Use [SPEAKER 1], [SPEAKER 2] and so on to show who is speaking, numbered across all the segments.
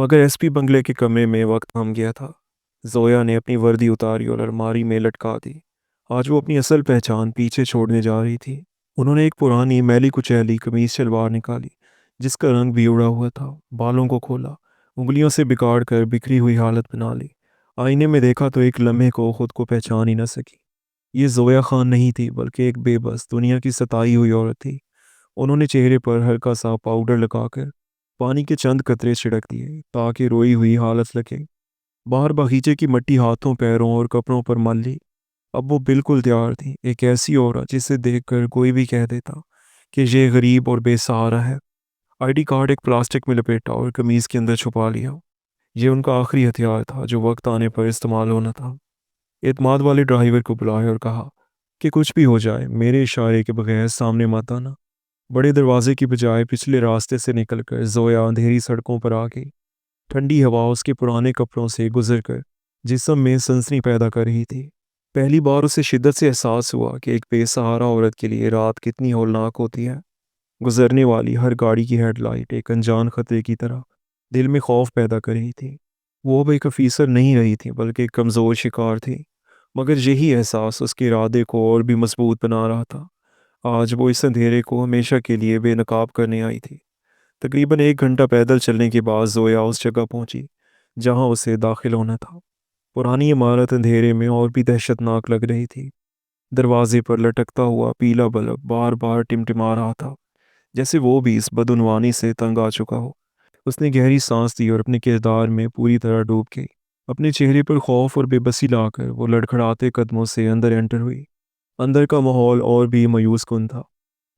[SPEAKER 1] مگر S P بنگلے کے کمرے میں وقت تھم گیا تھا۔ زویا نے اپنی وردی اتاری اور الماری میں لٹکا دی۔ آج وہ اپنی اصل پہچان پیچھے چھوڑنے جا رہی تھی۔ انہوں نے ایک پرانی میلی کچیلی قمیص شلوار نکالی جس کا رنگ بھی اڑا ہوا تھا، بالوں کو کھولا، انگلیوں سے بگاڑ کر بکھری ہوئی حالت بنا لی۔ آئینے میں دیکھا تو ایک لمحے کو خود کو پہچان ہی نہ سکی۔ یہ زویا خان نہیں تھی بلکہ ایک بے بس دنیا کی ستائی ہوئی عورت تھی۔ انہوں نے چہرے پر ہلکا سا پاؤڈر لگا کر پانی کے چند قطرے چھڑک دیے تاکہ روئی ہوئی حالت لگے۔ باہر باغیچے کی مٹی ہاتھوں پیروں اور کپڑوں پر مل لی۔ اب وہ بالکل تیار تھی، ایک ایسی عورت جسے دیکھ کر کوئی بھی کہہ دیتا کہ یہ غریب اور بے سہارا ہے۔ آئی ڈی کارڈ ایک پلاسٹک میں لپیٹا اور قمیض کے اندر چھپا لیا۔ یہ ان کا آخری ہتھیار تھا جو وقت آنے پر استعمال ہونا تھا۔ اعتماد والے ڈرائیور کو بلایا اور کہا کہ کچھ بھی ہو جائے میرے اشارے کے بغیر سامنے مت آنا۔ بڑے دروازے کی بجائے پچھلے راستے سے نکل کر زویا اندھیری سڑکوں پر آ گئی۔ ٹھنڈی ہوا اس کے پرانے کپڑوں سے گزر کر جسم میں سنسنی پیدا کر رہی تھی۔ پہلی بار اسے شدت سے احساس ہوا کہ ایک بے سہارا عورت کے لیے رات کتنی ہولناک ہوتی ہے۔ گزرنے والی ہر گاڑی کی ہیڈ لائٹ ایک انجان خطرے کی طرح دل میں خوف پیدا کر رہی تھی۔ وہ اب ایک افیسر نہیں رہی تھی بلکہ ایک کمزور شکار تھی، مگر یہی احساس اس کے ارادے کو اور بھی مضبوط بنا رہا تھا۔ آج وہ اس اندھیرے کو ہمیشہ کے لیے بے نقاب کرنے آئی تھی۔ تقریباً 1 گھنٹہ پیدل چلنے کے بعد زویا اس جگہ پہنچی جہاں اسے داخل ہونا تھا۔ پرانی عمارت اندھیرے میں اور بھی دہشت ناک لگ رہی تھی۔ دروازے پر لٹکتا ہوا پیلا بلب بار بار ٹمٹما رہا تھا، جیسے وہ بھی اس بدعنوانی سے تنگ آ چکا ہو۔ اس نے گہری سانس دی اور اپنے کردار میں پوری طرح ڈوب گئی۔ اپنے چہرے پر خوف اور بے بسی لا کر وہ لڑکھڑاتے قدموں سے اندر انٹر ہوئی۔ اندر کا ماحول اور بھی مایوس کن تھا۔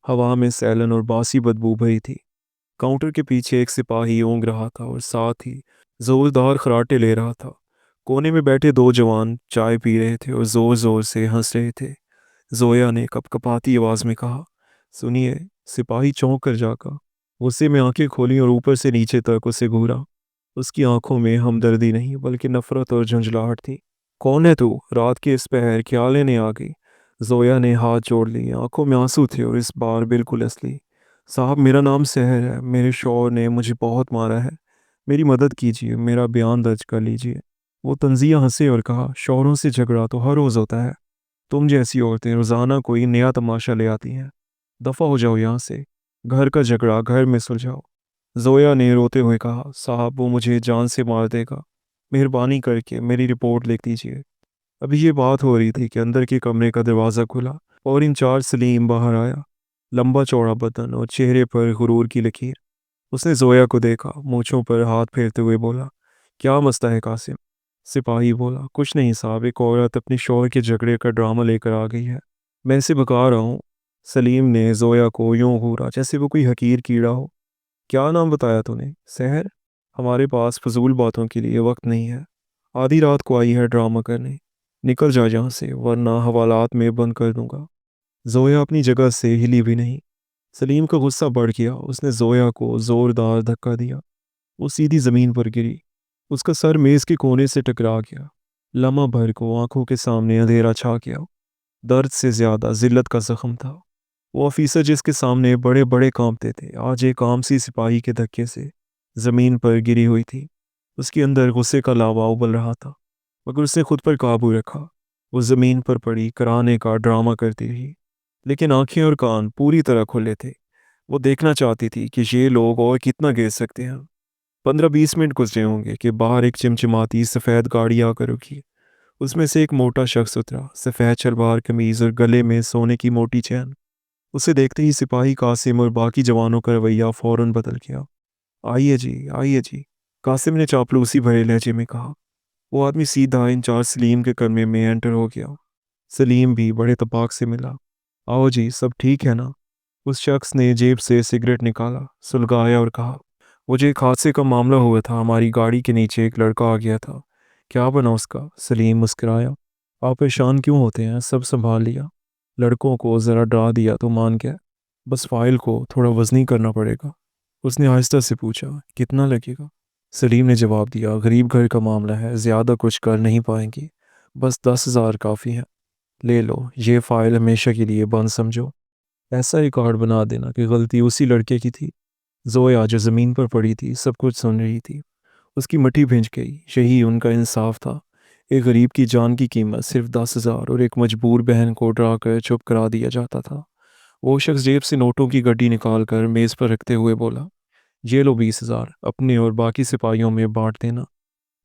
[SPEAKER 1] ہوا میں سیلن اور باسی بدبو بھری تھی۔ کاؤنٹر کے پیچھے ایک سپاہی اونگ رہا تھا اور ساتھ ہی زوردار خراٹے لے رہا تھا۔ کونے میں بیٹھے 2 جوان چائے پی رہے تھے اور زور زور سے ہنس رہے تھے۔ زویا نے کپ کپاتی آواز میں کہا، سنیے۔ سپاہی چونک کر جاگا، غصے میں آنکھیں کھولی اور اوپر سے نیچے تک اسے گھورا۔ اس کی آنکھوں میں ہمدردی نہیں بلکہ نفرت اور جھنجھلاہٹ تھی۔ کون ہے تو؟ رات کے اس پہر کیا لینے آ گئی؟ زویا نے ہاتھ جوڑ لی، آنکھوں میں آنسو تھے اور اس بار بالکل اصلی۔ صاحب، میرا نام سحر ہے، میرے شوہر نے مجھے بہت مارا ہے، میری مدد کیجیے، میرا بیان درج کر لیجیے۔ وہ طنزیہ ہنسے اور کہا، شوہروں سے جھگڑا تو ہر روز ہوتا ہے، تم جیسی عورتیں روزانہ کوئی نیا تماشا لے آتی ہیں، دفع ہو جاؤ یہاں سے، گھر کا جھگڑا گھر میں سلجھاؤ۔ زویا نے روتے ہوئے کہا، صاحب وہ مجھے جان سے مار دے گا، مہربانی کر کے میری رپورٹ لکھ دیجیے۔ ابھی یہ بات ہو رہی تھی کہ اندر کے کمرے کا دروازہ کھلا اور انچارج سلیم باہر آیا، لمبا چوڑا بدن اور چہرے پر غرور کی لکیر۔ اس نے زویا کو دیکھا، مونچھوں پر ہاتھ پھیرتے ہوئے بولا، کیا مسئلہ ہے قاسم؟ سپاہی بولا، کچھ نہیں صاحب، ایک عورت اپنے شوہر کے جھگڑے کا ڈرامہ لے کر آ گئی ہے، میں اسے بھگا رہا ہوں۔ سلیم نے زویا کو یوں گھورا جیسے وہ کوئی حقیر کیڑا ہو۔ کیا نام بتایا تو نے؟ سحر؟ ہمارے پاس فضول باتوں کے لیے وقت نہیں ہے، آدھی رات کو آئی ہے ڈرامہ کرنے، نکل جا یہاں سے ورنہ حوالات میں بند کر دوں گا۔ زویا اپنی جگہ سے ہلی بھی نہیں۔ سلیم کا غصہ بڑھ گیا، اس نے زویا کو زوردار دھکا دیا، وہ سیدھی زمین پر گری، اس کا سر میز کے کونے سے ٹکرا گیا۔ لمحہ بھر کو آنکھوں کے سامنے اندھیرا چھا گیا، درد سے زیادہ ذلت کا زخم تھا۔ وہ آفیسر جس کے سامنے بڑے بڑے کانپتے تھے آج ایک عام سی سپاہی کے دھکے سے زمین پر گری ہوئی تھی۔ اس کے اندر غصے کا لاوا ابل رہا تھا، مگر اس نے خود پر قابو رکھا۔ وہ زمین پر پڑی کرانے کا ڈرامہ کرتی رہی، لیکن آنکھیں اور کان پوری طرح کھلے تھے۔ وہ دیکھنا چاہتی تھی کہ یہ لوگ اور کتنا گر سکتے ہیں۔ 15-20 منٹ گزرے ہوں گے کہ باہر ایک چمچماتی سفید گاڑی آ کر رکی۔ اس میں سے ایک موٹا شخص اترا، سفید شلوار قمیض اور گلے میں سونے کی موٹی چین۔ اسے دیکھتے ہی سپاہی قاسم اور باقی جوانوں کا رویہ فوراً بدل گیا۔ آئیے جی، آئیے جی، قاسم نے چاپلوسی بھرے لہجے میں کہا۔ وہ آدمی سیدھا انچارج سلیم کے کمرے میں انٹر ہو گیا۔ سلیم بھی بڑے اتفاق سے ملا۔ آؤ جی، سب ٹھیک ہے نا؟ اس شخص نے جیب سے سگریٹ نکالا، سلگایا اور کہا، مجھے ایک حادثے کا معاملہ ہوا تھا، ہماری گاڑی کے نیچے ایک لڑکا آ گیا تھا۔ کیا بنا اس کا؟ سلیم مسکرایا۔ آپ پریشان کیوں ہوتے ہیں، سب سنبھال لیا۔ لڑکوں کو ذرا ڈرا دیا تو مان گیا، بس فائل کو تھوڑا وزنی کرنا پڑے گا۔ اس نے آہستہ سے پوچھا، کتنا لگے گا؟ سلیم نے جواب دیا، غریب گھر کا معاملہ ہے، زیادہ کچھ کر نہیں پائیں گی، بس 10,000 کافی ہے۔ لے لو، یہ فائل ہمیشہ کے لیے بند سمجھو۔ ایسا ریکارڈ بنا دینا کہ غلطی اسی لڑکے کی تھی۔ زویا جو زمین پر پڑی تھی سب کچھ سن رہی تھی۔ اس کی مٹی بھیج گئی، یہی ان کا انصاف تھا۔ ایک غریب کی جان کی قیمت صرف 10,000 اور ایک مجبور بہن کو ڈرا کر چپ کرا دیا جاتا تھا۔ وہ شخص جیب سے نوٹوں کی گڈی نکال کر میز پر رکھتے ہوئے بولا، یہ لو 20,000، اپنے اور باقی سپاہیوں میں بانٹ دینا،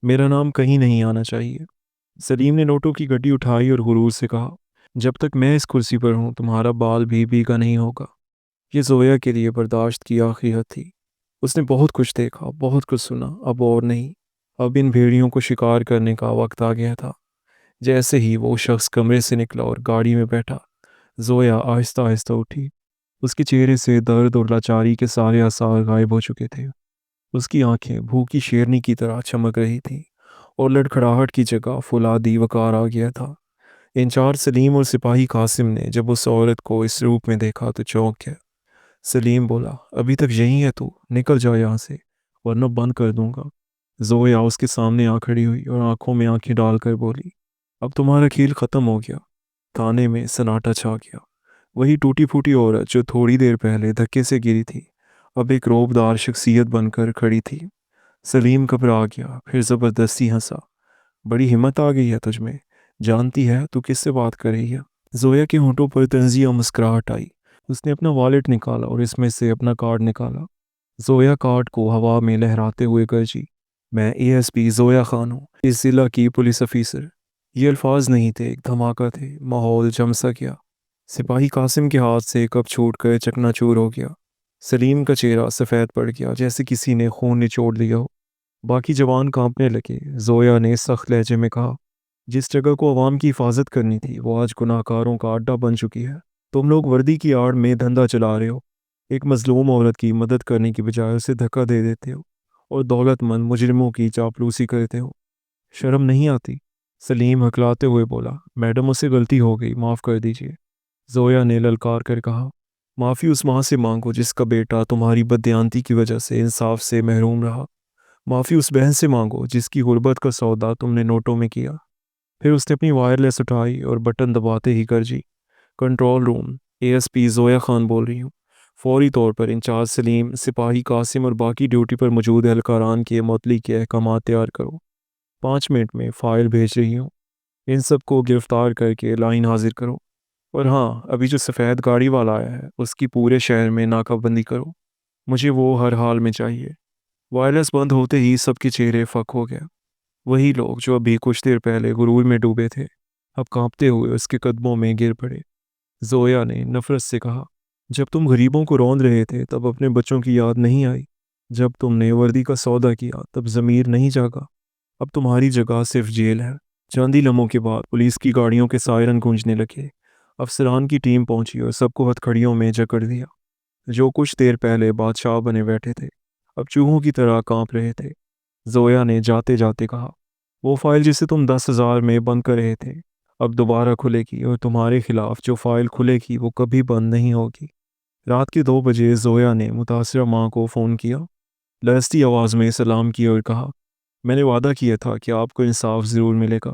[SPEAKER 1] میرا نام کہیں نہیں آنا چاہیے۔ سلیم نے نوٹوں کی گڈی اٹھائی اور غرور سے کہا، جب تک میں اس کرسی پر ہوں تمہارا بال بھی بھیگا نہیں ہوگا۔ یہ زویا کے لیے برداشت کی آخری حد تھی۔ اس نے بہت کچھ دیکھا، بہت کچھ سنا، اب اور نہیں۔ اب ان بھیڑیوں کو شکار کرنے کا وقت آ گیا تھا۔ جیسے ہی وہ شخص کمرے سے نکلا اور گاڑی میں بیٹھا، زویا آہستہ آہستہ اٹھی۔ اس کے چہرے سے درد اور لاچاری کے سارے آثار غائب ہو چکے تھے۔ اس کی آنکھیں بھوکی شیرنی کی طرح چمک رہی تھیں اور لڑکھڑاہٹ کی جگہ فولادی وقار آ گیا تھا۔ انچارج سلیم اور سپاہی قاسم نے جب اس عورت کو اس روپ میں دیکھا تو چونک گیا۔ سلیم بولا، ابھی تک یہی ہے تو نکل جا یہاں سے ورنہ بند کر دوں گا۔ زویا اس کے سامنے آ کھڑی ہوئی اور آنکھوں میں آنکھیں ڈال کر بولی، اب تمہارا کھیل ختم ہو گیا۔ تھانے میں سناٹا چھا گیا۔ وہی ٹوٹی پھوٹی عورت جو تھوڑی دیر پہلے دھکے سے گری تھی اب ایک روبدار شخصیت بن کر کھڑی تھی۔ سلیم گھبرا گیا، پھر زبردستی ہنسا، بڑی ہمت آ گئی ہے تجھ میں، جانتی ہے تو کس سے بات کر رہی ہے؟ زویا کے ہونٹوں پر طنزیہ مسکراہٹ آئی۔ اس نے اپنا والیٹ نکالا اور اس میں سے اپنا کارڈ نکالا۔ زویا کارڈ کو ہوا میں لہراتے ہوئے گرجی، میں اے ایس پی زویا خان ہوں، اس ضلع کی پولیس افیسر۔ یہ الفاظ نہیں تھے، ایک دھماکہ تھے۔ ماحول جم سا گیا۔ سپاہی قاسم کے ہاتھ سے کپ چھوٹ کر چکنا چور ہو گیا۔ سلیم کا چہرہ سفید پڑ گیا جیسے کسی نے خون نچوڑ لیا ہو۔ باقی جوان کانپنے لگے۔ زویا نے سخت لہجے میں کہا، جس جگہ کو عوام کی حفاظت کرنی تھی وہ آج گناہ کاروں کا اڈا بن چکی ہے۔ تم لوگ وردی کی آڑ میں دھندا چلا رہے ہو، ایک مظلوم عورت کی مدد کرنے کی بجائے اسے دھکا دے دیتے ہو اور دولت مند مجرموں کی چاپلوسی کرتے ہو۔ شرم نہیں آتی؟ سلیم ہکلاتے ہوئے بولا، میڈم اسے غلطی ہو گئی، معاف کر دیجیے۔ زویا نے للکار کر کہا، معافی اس ماں سے مانگو جس کا بیٹا تمہاری بددیانتی کی وجہ سے انصاف سے محروم رہا۔ معافی اس بہن سے مانگو جس کی غربت کا سودا تم نے نوٹوں میں کیا۔ پھر اس نے اپنی وائرلیس اٹھائی اور بٹن دباتے ہی گرجی، control room, A S P Zoya Khan بول رہی ہوں۔ فوری طور پر انچارج سلیم، سپاہی قاسم اور باقی ڈیوٹی پر موجود اہلکاران کے معطلی کے احکامات تیار کرو۔ 5 منٹ میں فائل بھیج رہی ہوں۔ ان سب کو گرفتار کر کے لائن حاضر کرو۔ اور ہاں، ابھی جو سفید گاڑی والا آیا ہے اس کی پورے شہر میں ناکہ بندی کرو، مجھے وہ ہر حال میں چاہیے۔ وائرلیس بند ہوتے ہی سب کے چہرے فک ہو گیا۔ وہی لوگ جو ابھی کچھ دیر پہلے غرور میں ڈوبے تھے اب کانپتے ہوئے اس کے قدموں میں گر پڑے۔ زویا نے نفرت سے کہا، جب تم غریبوں کو روند رہے تھے تب اپنے بچوں کی یاد نہیں آئی؟ جب تم نے وردی کا سودا کیا تب ضمیر نہیں جاگا؟ اب تمہاری جگہ صرف جیل ہے۔ چاندی لمحوں کے بعد پولیس کی گاڑیوں کے سائرن گونجنے لگے۔ افسران کی ٹیم پہنچی اور سب کو ہتھکڑیوں میں جکڑ دیا۔ جو کچھ دیر پہلے بادشاہ بنے بیٹھے تھے اب چوہوں کی طرح کانپ رہے تھے۔ زویا نے جاتے جاتے کہا، وہ فائل جسے تم 10,000 میں بند کر رہے تھے اب دوبارہ کھلے گی اور تمہارے خلاف جو فائل کھلے گی وہ کبھی بند نہیں ہوگی۔ رات کے 2 بجے زویا نے متاثرہ ماں کو فون کیا، لرزتی آواز میں سلام کیا اور کہا، میں نے وعدہ کیا تھا کہ آپ کو انصاف ضرور ملے گا۔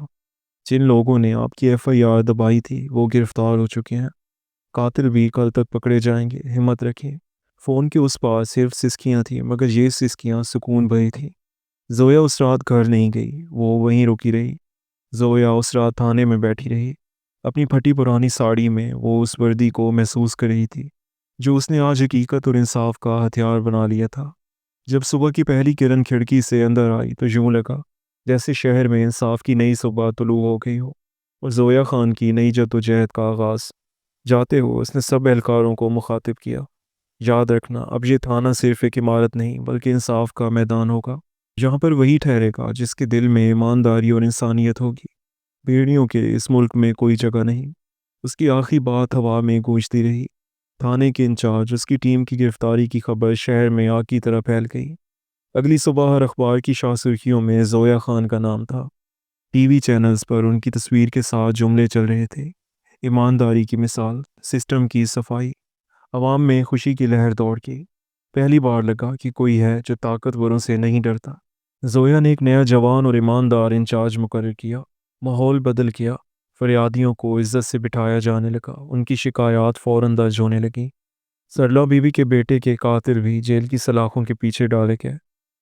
[SPEAKER 1] جن لوگوں نے آپ کی ایف آئی آر دبائی تھی وہ گرفتار ہو چکے ہیں۔ قاتل بھی کل تک پکڑے جائیں گے، ہمت رکھیں۔ فون کے اس پار صرف سسکیاں تھیں مگر یہ سسکیاں سکون بھری تھیں۔ زویا اس رات گھر نہیں گئی، وہ وہیں رکی رہی۔ زویا اس رات تھانے میں بیٹھی رہی۔ اپنی پھٹی پرانی ساڑی میں وہ اس وردی کو محسوس کر رہی تھی جو اس نے آج حقیقت اور انصاف کا ہتھیار بنا لیا تھا۔ جب صبح کی پہلی کرن کھڑکی سے اندر آئی تو یوں لگا جیسے شہر میں انصاف کی نئی صبح طلوع ہو گئی ہو اور زویا خان کی نئی جدوجہد کا آغاز۔ جاتے ہوئے اس نے سب اہلکاروں کو مخاطب کیا، یاد رکھنا اب یہ تھانہ صرف ایک عمارت نہیں بلکہ انصاف کا میدان ہوگا۔ یہاں پر وہی ٹھہرے گا جس کے دل میں ایمانداری اور انسانیت ہوگی۔ بھیڑیوں کے اس ملک میں کوئی جگہ نہیں۔ اس کی آخری بات ہوا میں گونجتی رہی۔ تھانے کے انچارج اس کی ٹیم کی گرفتاری کی خبر شہر میں آگ کی طرح پھیل گئی۔ اگلی صبح ہر اخبار کی شاہ سرخیوں میں زویا خان کا نام تھا۔ ٹی وی چینلز پر ان کی تصویر کے ساتھ جملے چل رہے تھے، ایمانداری کی مثال، سسٹم کی صفائی۔ عوام میں خوشی کی لہر دوڑ گئی۔ پہلی بار لگا کہ کوئی ہے جو طاقتوروں سے نہیں ڈرتا۔ زویا نے ایک نیا جوان اور ایماندار انچارج مقرر کیا۔ ماحول بدل گیا۔ فریادیوں کو عزت سے بٹھایا جانے لگا، ان کی شکایات فوراً درج ہونے لگیں۔ سرلا بیوی کے بیٹے کے قاتل بھی جیل کی سلاخوں کے پیچھے ڈالے گئے۔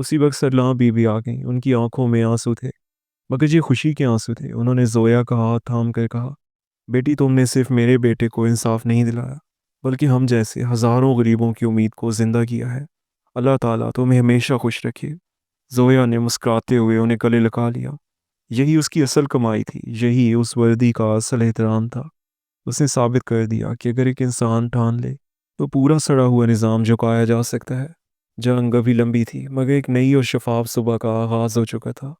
[SPEAKER 1] اسی وقت سرلاں بی بی آ گئیں، ان کی آنکھوں میں آنسو تھے، مگر یہ خوشی کے آنسو تھے۔ انہوں نے زویا کا ہاتھ تھام کر کہا، بیٹی تم نے صرف میرے بیٹے کو انصاف نہیں دلایا، بلکہ ہم جیسے ہزاروں غریبوں کی امید کو زندہ کیا ہے۔ اللہ تعالیٰ تمہیں ہمیشہ خوش رکھے۔ زویا نے مسکراتے ہوئے انہیں گلے لگا لیا۔ یہی اس کی اصل کمائی تھی، یہی اس وردی کا اصل احترام تھا۔ اس نے ثابت کر دیا کہ اگر ایک انسان ٹھان لے تو پورا سڑا ہوا نظام جھکایا جا سکتا ہے۔ جنگ ابھی لمبی تھی، مگر ایک نئی اور شفاف صبح کا آغاز ہو چکا تھا۔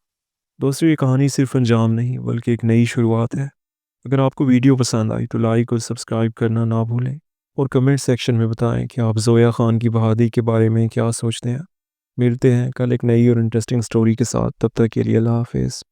[SPEAKER 1] دوستو، یہ کہانی صرف انجام نہیں بلکہ ایک نئی شروعات ہے۔ اگر آپ کو ویڈیو پسند آئی تو لائک اور سبسکرائب کرنا نہ بھولیں، اور کمنٹ سیکشن میں بتائیں کہ آپ زویا خان کی بہادری کے بارے میں کیا سوچتے ہیں۔ ملتے ہیں کل ایک نئی اور انٹرسٹنگ سٹوری کے ساتھ، تب تک کے لیے اللہ حافظ۔